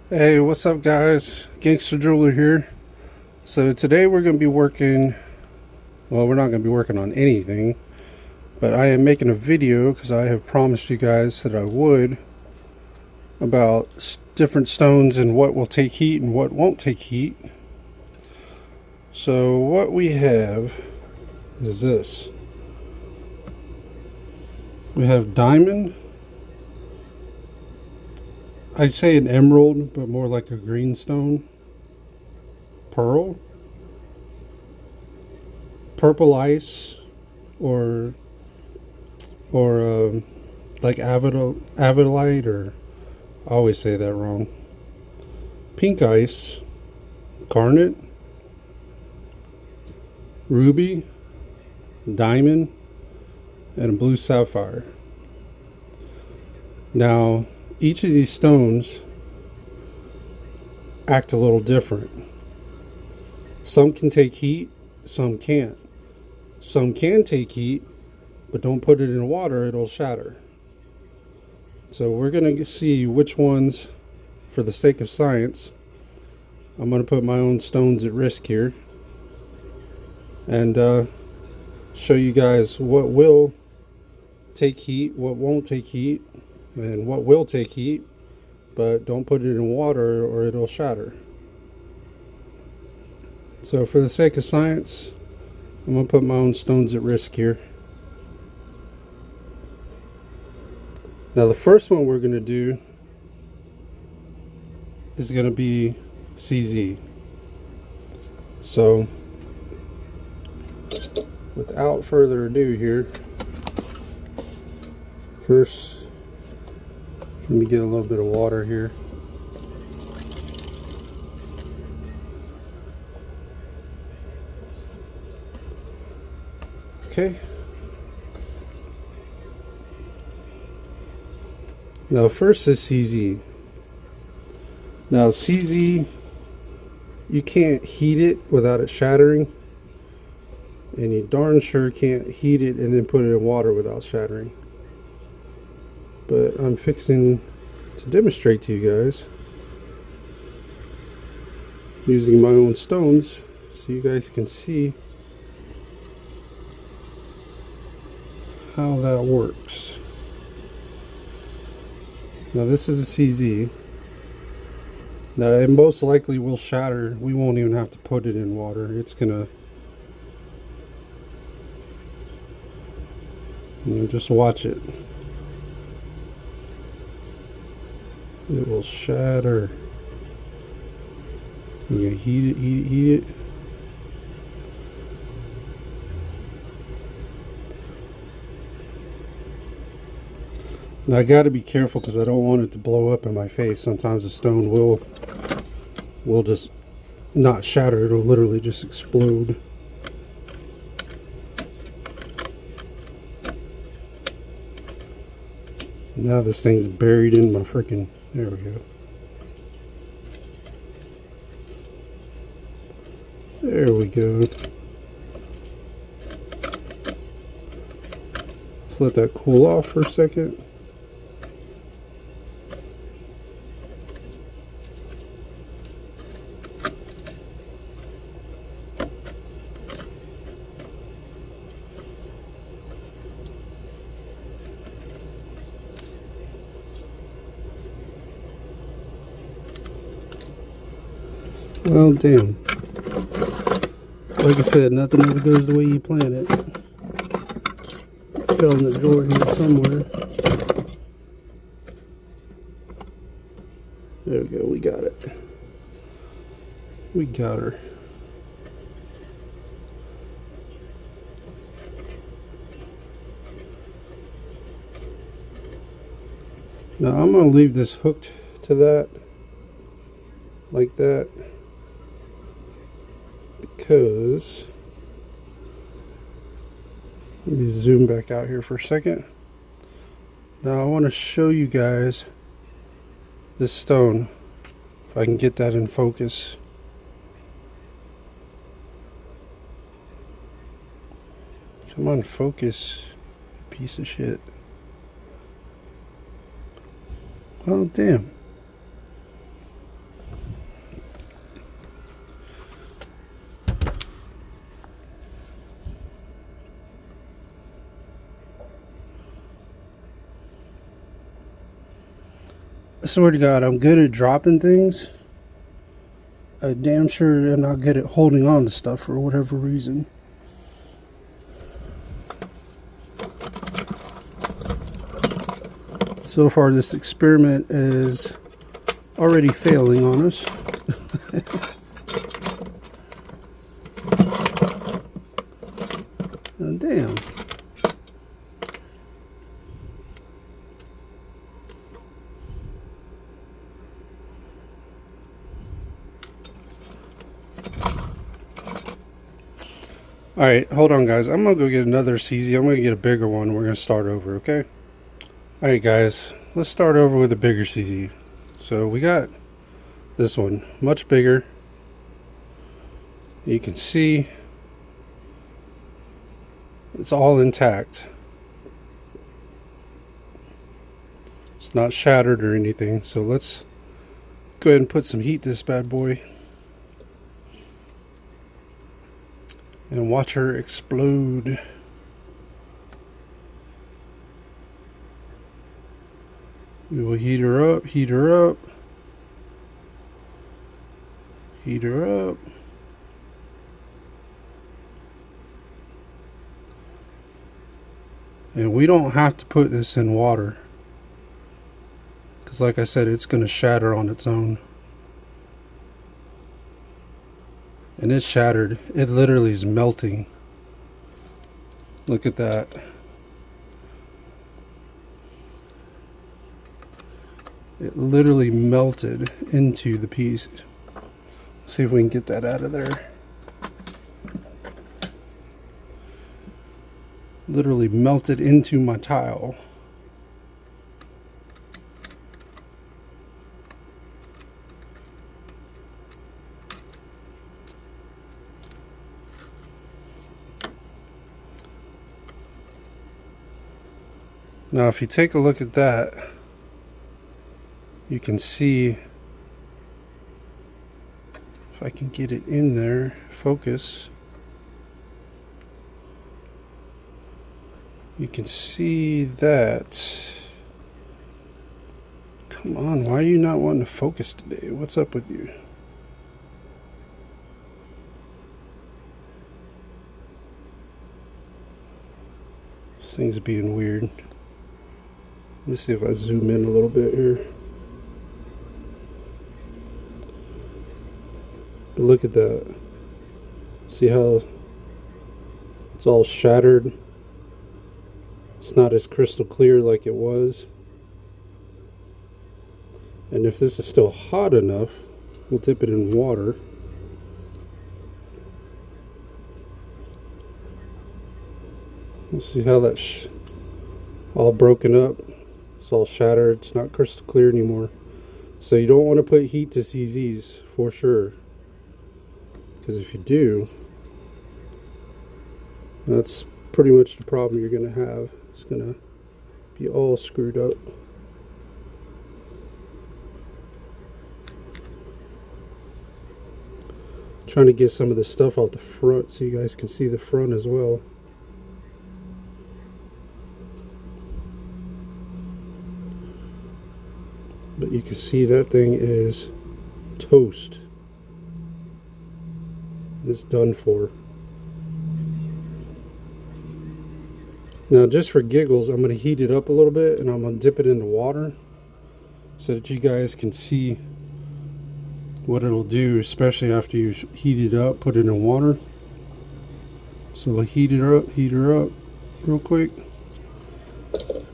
Hey, what's up, guys? Gangster Jeweler here. So today we're going to be working, well, we're not going to be working on anything, but I am making a video because I have promised you guys that I would about different stones and what will take heat and what won't take heat. So what we have is this. We have diamond. I'd say an emerald, but more like a green stone. Pearl. Purple ice, or like avidolite, or I always say that wrong. Pink ice, garnet, ruby, diamond, and a blue sapphire. Now, each of these stones act a little different. Some can take heat, some can't. Some can take heat, but don't put it in water, it'll shatter. So we're going to see which ones, for the sake of science, I'm going to put my own stones at risk here and show you guys what will take heat, what won't take heat, and what will take heat, but don't put it in water or it'll shatter. So for the sake of science, I'm going to put my own stones at risk here. Now the first one we're going to do is going to be CZ. So without further ado here, first let me get a little bit of water here. Okay. Now first is CZ. Now CZ, you can't heat it without it shattering, and you darn sure can't heat it and then put it in water without shattering. But I'm fixing to demonstrate to you guys using my own stones so you guys can see how that works. Now this is a CZ. Now it most likely will shatter. We won't even have to put it in water. It's gonna, just watch it. It will shatter. You're gonna heat it, heat it, heat it. Now I got to be careful because I don't want it to blow up in my face. Sometimes the stone will just not shatter. It'll literally just explode. Now this thing's buried in my freaking, there we go. There we go. Let's let that cool off for a second. Well, damn. Like I said, nothing ever goes the way you plan it. Fell in the drawer here somewhere. There we go, we got it. We got her. Now I'm going to leave this hooked to that, like that, because, let me zoom back out here for a second. Now I want to show you guys this stone, if I can get that in focus. Come on, focus, piece of shit. Oh, damn. swear to God, I'm good at dropping things. I damn sure am not good at holding on to stuff for whatever reason. So far, this experiment is already failing on us. Oh, damn. Alright, hold on guys. I'm going to go get another CZ. I'm going to get a bigger one. We're going to start over, okay? Alright guys, let's start over with a bigger CZ. So we got this one, much bigger. You can see it's all intact. It's not shattered or anything. So let's go ahead and put some heat to this bad boy. And watch her explode. We will heat her up, heat her up, heat her up. And we don't have to put this in water, because like I said, it's going to shatter on its own. And it's shattered. It literally is melting. Look at that. It literally melted into the piece. Let's see if we can get that out of there. Literally melted into my tile. Now if you take a look at that, you can see, if I can get it in there, focus, you can see that. Come on, why are you not wanting to focus today? What's up with you? This thing's being weird. Let me see if I zoom in a little bit here. But look at that. See how it's all shattered? It's not as crystal clear like it was. And if this is still hot enough, we'll dip it in water. Let's see how that's all broken up. It's all shattered. It's not crystal clear anymore. So you don't want to put heat to CZs for sure. Because if you do, that's pretty much the problem you're going to have. It's going to be all screwed up. Trying to get some of the stuff out the front so you guys can see the front as well. But you can see that thing is toast. It's done for. Now just for giggles, I'm going to heat it up a little bit and I'm going to dip it in the water so that you guys can see what it'll do, especially after you heat it up, put it in water. So we'll heat her up real quick,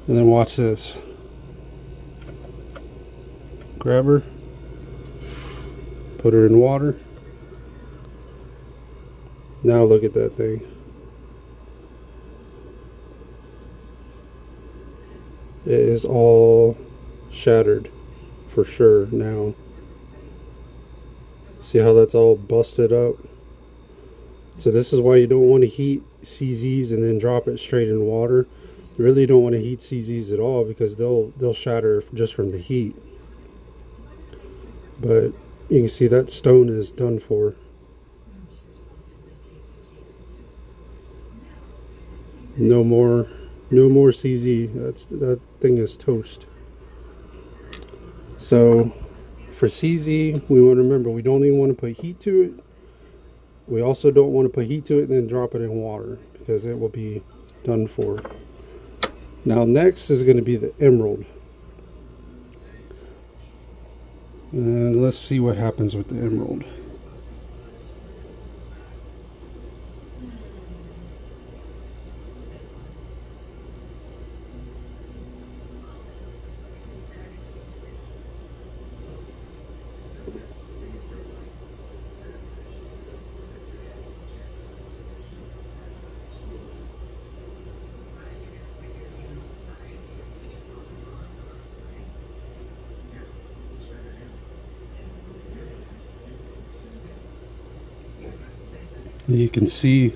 and then watch this. Grab her, put her in water. Now look at that thing. It is all shattered for sure now. See how that's all busted up? So this is why you don't want to heat CZs and then drop it straight in water. You really don't want to heat CZs at all because they'll shatter just from the heat. But you can see that stone is done for. No more CZ. That thing is toast. So for CZ, we want to remember we don't even want to put heat to it. We also don't want to put heat to it and then drop it in water, because it will be done for. Now next is going to be the emerald. And let's see what happens with the emerald. You can see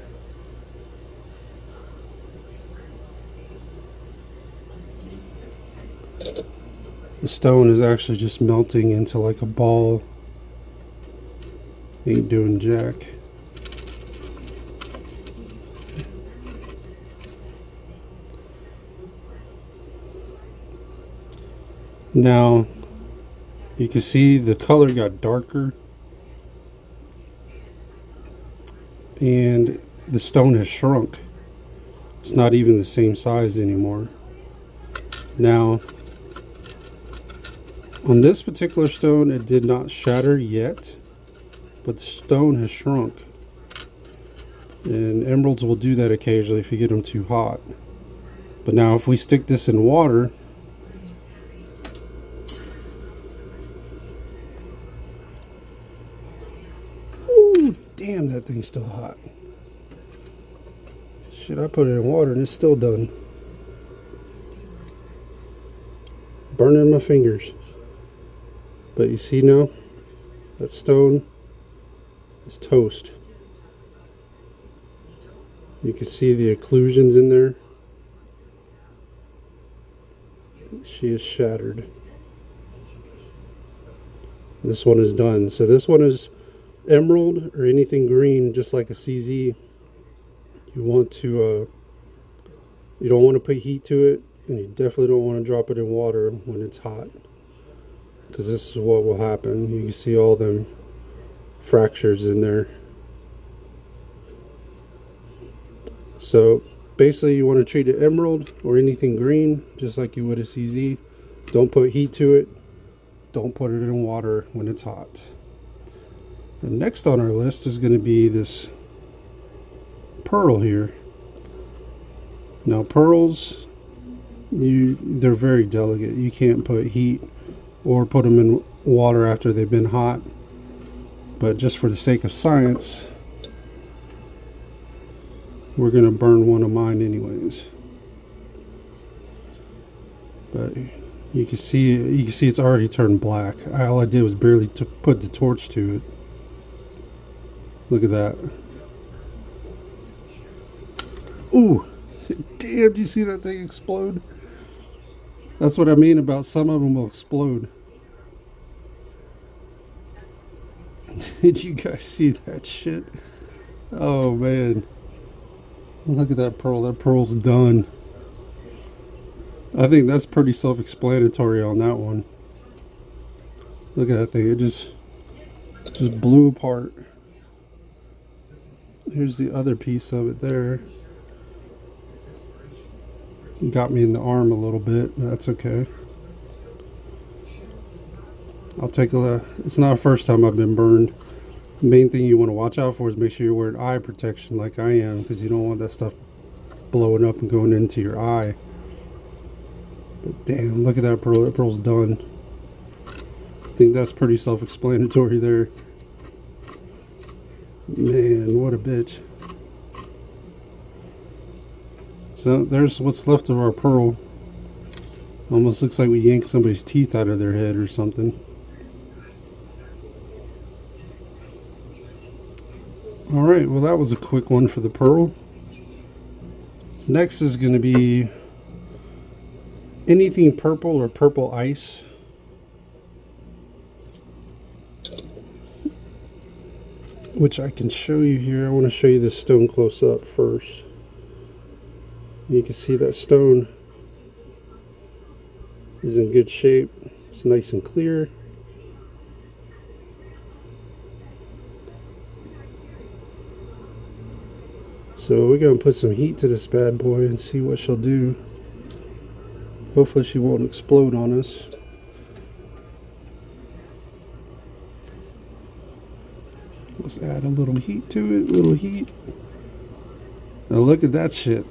the stone is actually just melting into like a ball. Ain't doing jack. Now you can see the color got darker, and the stone has shrunk. It's not even the same size anymore. Now on this particular stone, it did not shatter yet, but the stone has shrunk. And emeralds will do that occasionally if you get them too hot. But now if we stick this in water, ooh, damn, that thing's still hot. Shit, I put it in water and it's still done. Burning my fingers. But you see now, that stone is toast. You can see the occlusions in there. She is shattered. This one is done. So this one is emerald or anything green, just like a CZ. You want to, you don't want to put heat to it, and you definitely don't want to drop it in water when it's hot, because this is what will happen. You can see all them fractures in there. So basically you want to treat an emerald or anything green just like you would a CZ. Don't put heat to it. Don't put it in water when it's hot. And next on our list is going to be this pearl here. Now pearls, they're very delicate. You can't put heat or put them in water after they've been hot. But just for the sake of science, we're going to burn one of mine anyways. But you can see it's already turned black. All I did was barely put the torch to it. Look at that. Ooh, damn, do you see that thing explode? That's what I mean about some of them will explode. Did you guys see that shit? Oh man. Look at that pearl. That pearl's done. I think that's pretty self-explanatory on that one. Look at that thing. It just blew apart. Here's the other piece of it there. Got me in the arm a little bit. That's okay. I'll take a. It's not the first time I've been burned. The main thing you want to watch out for is make sure you're wearing eye protection like I am, because you don't want that stuff blowing up and going into your eye. But damn, look at that pearl. That pearl's done. I think that's pretty self-explanatory there. Man, what a bitch. So there's what's left of our pearl. Almost looks like we yanked somebody's teeth out of their head or something. Alright, well that was a quick one for the pearl. Next is going to be anything purple or purple ice. Which I can show you here. I want to show you this stone close up first. You can see that stone is in good shape. It's nice and clear. So we're going to put some heat to this bad boy and see what she'll do. Hopefully she won't explode on us. Let's add a little heat to it, little heat. Now look at that shit.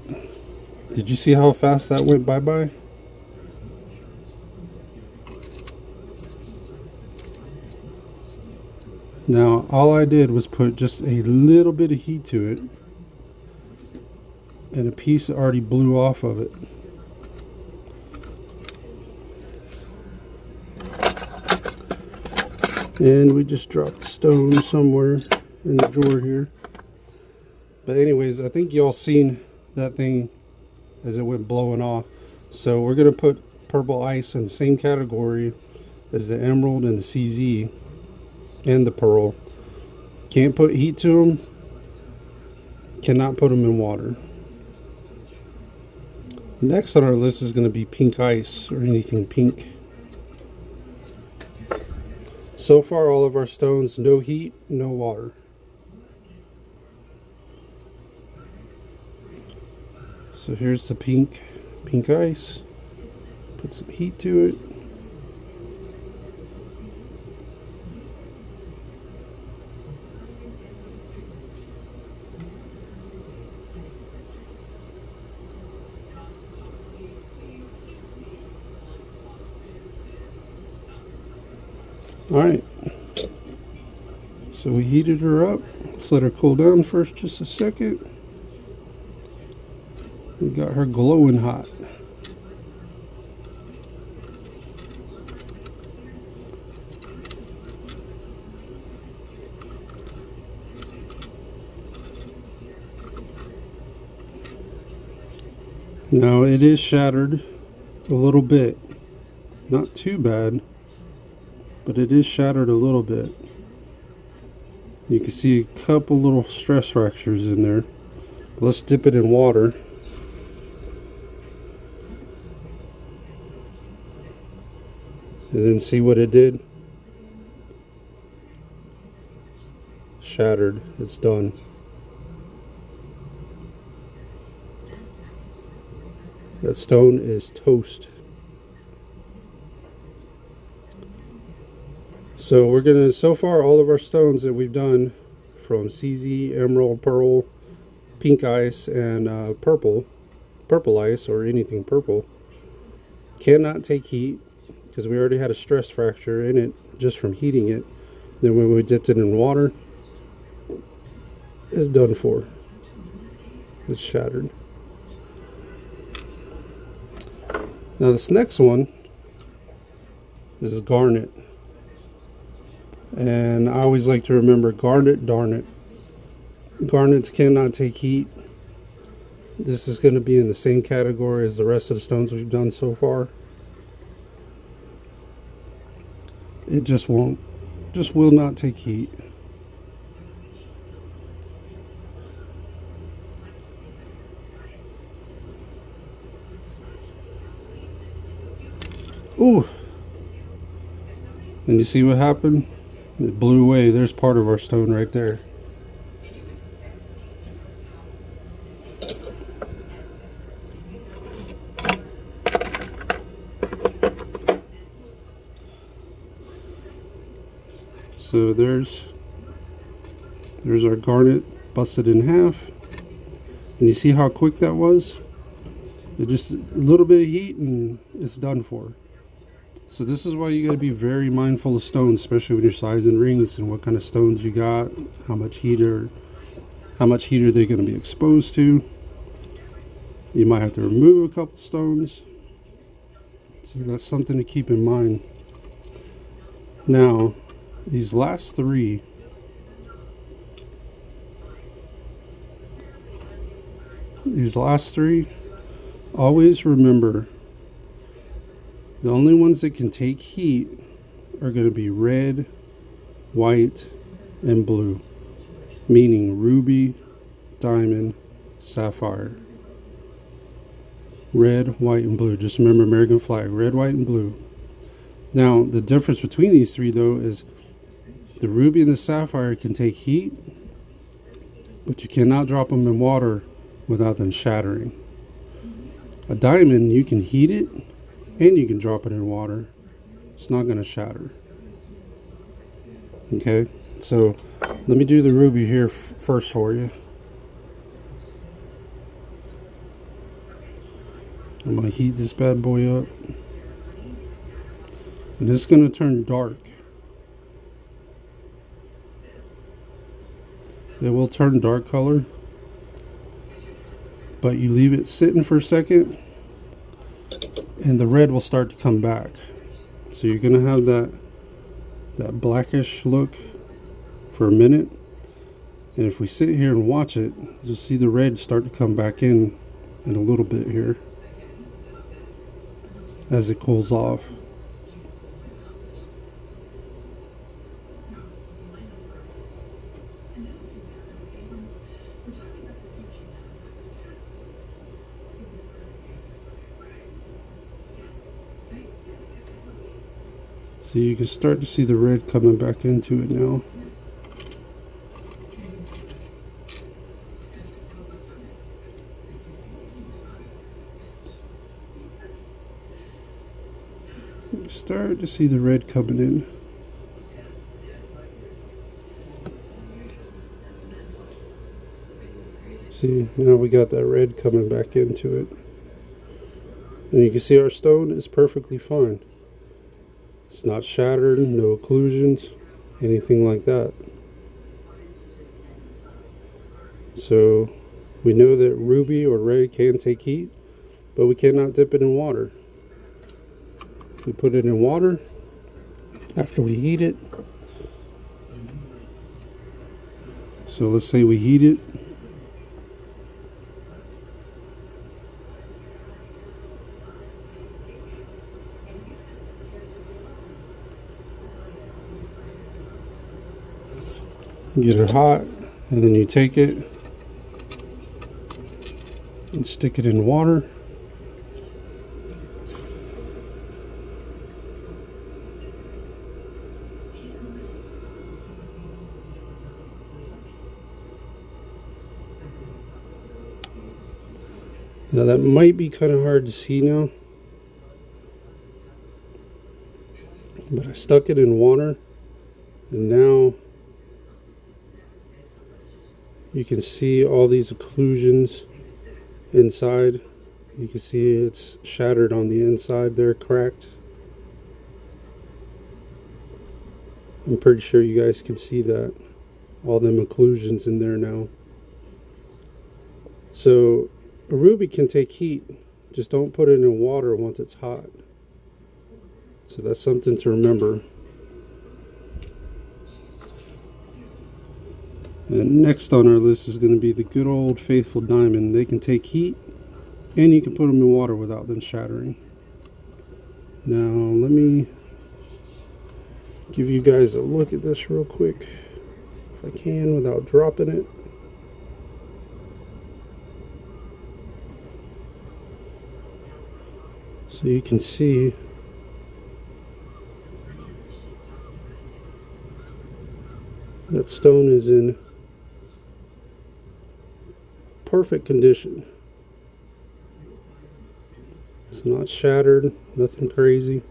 Did you see how fast that went bye-bye? Now all I did was put just a little bit of heat to it, and a piece already blew off of it. And we just dropped the stone somewhere in the drawer here. But anyways, I think y'all seen that thing as it went blowing off. So we're going to put purple ice in the same category as the emerald and the CZ and the pearl. Can't put heat to them. Cannot put them in water. Next on our list is going to be pink ice, or anything pink. So far all of our stones, no heat, no water. So here's the pink ice. Put some heat to it. Alright, so we heated her up. Let's let her cool down first just a second. We got her glowing hot. Now it is shattered a little bit, not too bad, but it is shattered a little bit. You can see a couple little stress fractures in there. Let's dip it in water. And then see what it did. Shattered. It's done. That stone is toast. So we're gonna, so far all of our stones that we've done, from CZ, emerald, pearl, pink ice, and purple ice, or anything purple, cannot take heat because we already had a stress fracture in it just from heating it. Then when we dipped it in water, it's done for. It's shattered. Now this next one is garnet. And I always like to remember, garnet, darn it. Garnets cannot take heat. This is going to be in the same category as the rest of the stones we've done so far. It just will not take heat. Ooh. And you see what happened? It blew away. There's part of our stone right there. So there's our garnet busted in half. And you see how quick that was? It just a little bit of heat and it's done for. So this is why you got to be very mindful of stones, especially when you're sizing rings and what kind of stones you got, how much heat are they going to be exposed to. You might have to remove a couple stones. So that's something to keep in mind. Now, these last three, always remember, the only ones that can take heat are going to be red, white, and blue, meaning ruby, diamond, sapphire. Red, white, and blue. Just remember American flag, red, white, and blue. Now, the difference between these three, though, is the ruby and the sapphire can take heat, but you cannot drop them in water without them shattering. A diamond, you can heat it and you can drop it in water. It's not going to shatter. Okay, so let me do the ruby here first for you. I'm going to heat this bad boy up. And it's going to turn dark. It will turn dark color, but you leave it sitting for a second and the red will start to come back. So you're going to have that blackish look for a minute. And if we sit here and watch it, you'll see the red start to come back in a little bit here as it cools off. So you can start to see the red coming back into it now. You start to see the red coming in. See, now we got that red coming back into it. And you can see our stone is perfectly fine. It's not shattered, no occlusions, anything like that. So we know that ruby or red can take heat, but we cannot dip it in water. We put it in water after we heat it. So let's say we heat it. Get it hot, and then you take it and stick it in water. Now that might be kind of hard to see now, but I stuck it in water, and now you can see all these occlusions inside. You can see it's shattered on the inside there, cracked. I'm pretty sure you guys can see that. All them occlusions in there now. So a ruby can take heat. Just don't put it in water once it's hot. So that's something to remember. And next on our list is going to be the good old faithful diamond. They can take heat and you can put them in water without them shattering. Now let me give you guys a look at this real quick, if I can, without dropping it. So you can see that stone is in perfect condition. It's not shattered, nothing crazy.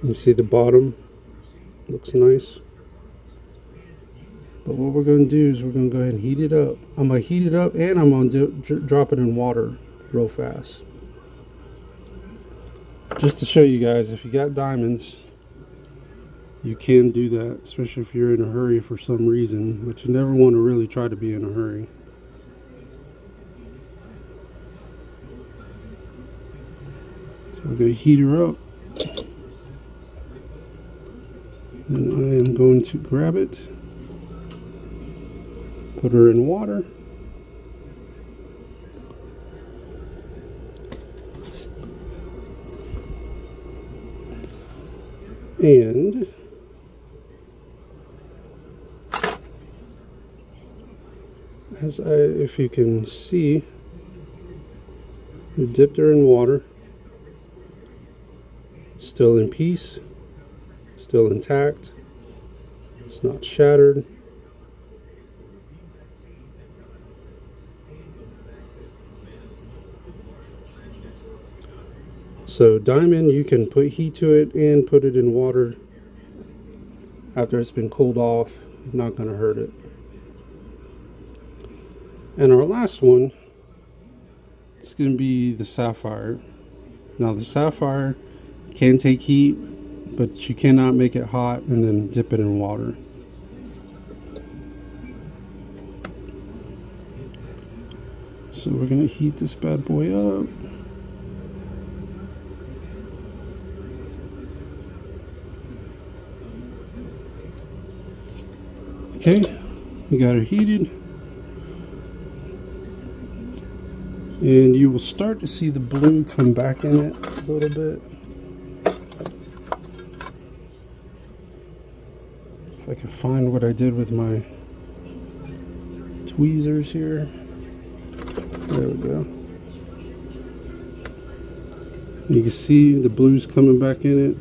You see the bottom looks nice. But what we're going to do is we're going to go ahead and heat it up. I'm going to heat it up and I'm going to drop it in water real fast. Just to show you guys, if you got diamonds, you can do that, especially if you're in a hurry for some reason, but you never want to really try to be in a hurry. So we're going to heat her up. And I am going to grab it, put her in water. And if you can see, We dipped her in water. Still in peace. Still intact. It's not shattered. So diamond, you can put heat to it and put it in water after it's been cooled off. Not going to hurt it. And our last one, it's going to be the sapphire. Now the sapphire can take heat, but you cannot make it hot and then dip it in water. So we're going to heat this bad boy up. Okay, we got it heated. And you will start to see the blue come back in it a little bit. If I can find what I did with my tweezers here. There we go. You can see the blues coming back in it.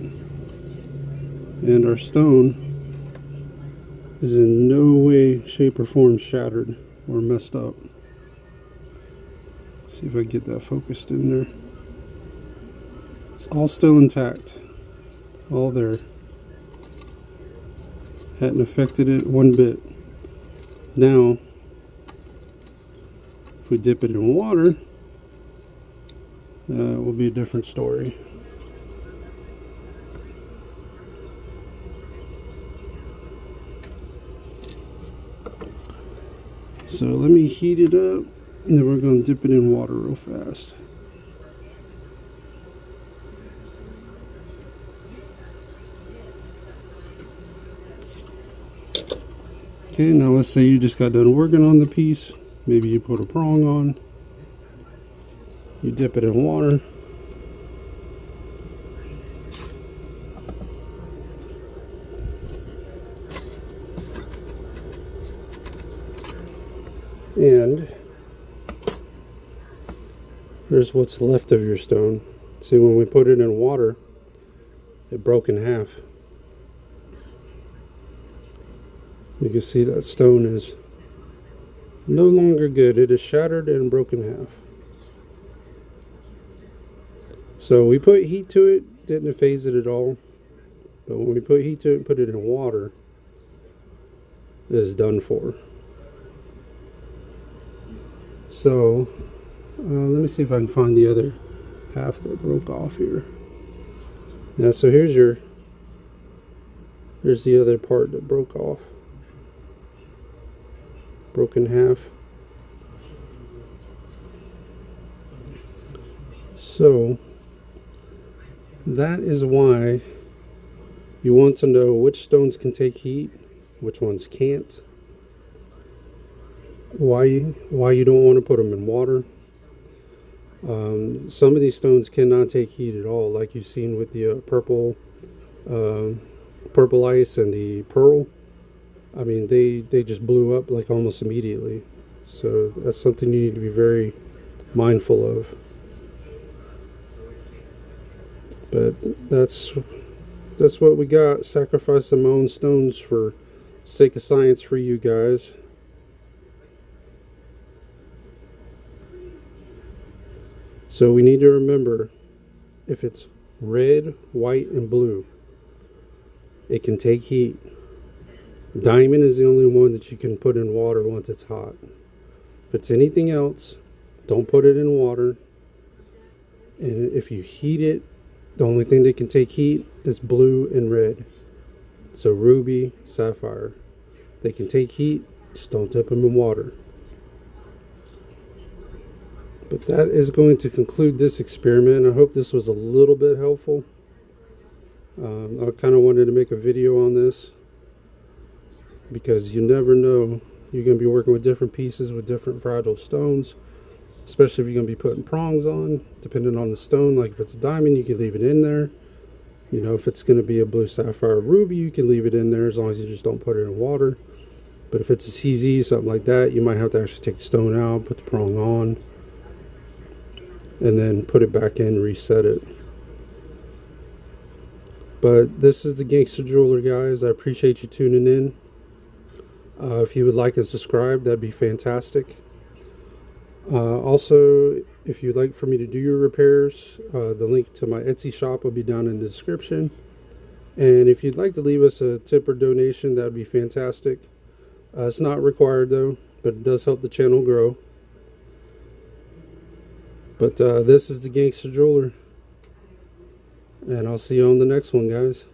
And our stone is in no way, shape, or form shattered or messed up. See if I can get that focused in there. It's all still intact. All there. Hadn't affected it one bit. Now, if we dip it in water, it will be a different story. So let me heat it up, and then we're going to dip it in water real fast. Okay, now let's say you just got done working on the piece. Maybe you put a prong on. You dip it in water. And there's what's left of your stone. See, when we put it in water, it broke in half. You can see that stone is no longer good. It is shattered and broken in half. So we put heat to it, didn't phase it at all. But when we put heat to it and put it in water, it is done for. So let me see if I can find the other half that broke off here. Yeah, so here's the other part that broke off. Broke in half. So that is why you want to know which stones can take heat, which ones can't. Why you don't want to put them in water. Some of these stones cannot take heat at all, like you've seen with the purple ice and the pearl. I mean, they just blew up like almost immediately. So that's something you need to be very mindful of. But that's what we got. Sacrifice my own stones for sake of science for you guys. So we need to remember, if it's red, white, and blue, it can take heat. Diamond is the only one that you can put in water once it's hot. If it's anything else, don't put it in water. And if you heat it, the only thing that can take heat is blue and red. So ruby, sapphire. They can take heat, just don't dip them in water. But that is going to conclude this experiment. I hope this was a little bit helpful. I kind of wanted to make a video on this because you never know. You're going to be working with different pieces with different fragile stones, especially if you're going to be putting prongs on, depending on the stone. Like if it's a diamond, you can leave it in there. You know, if it's going to be a blue sapphire ruby, you can leave it in there as long as you just don't put it in water. But if it's a CZ, something like that, you might have to actually take the stone out, put the prong on. and then put it back in, reset it. But this is the Gangster Jeweler, guys. I appreciate you tuning in. If you would like and subscribe, that'd be fantastic. Also, if you'd like for me to do your repairs, the link to my Etsy shop will be down in the description. And if you'd like to leave us a tip or donation, that'd be fantastic. It's not required though, but it does help the channel grow. But this is the Gangster Jeweler, and I'll see you on the next one, guys.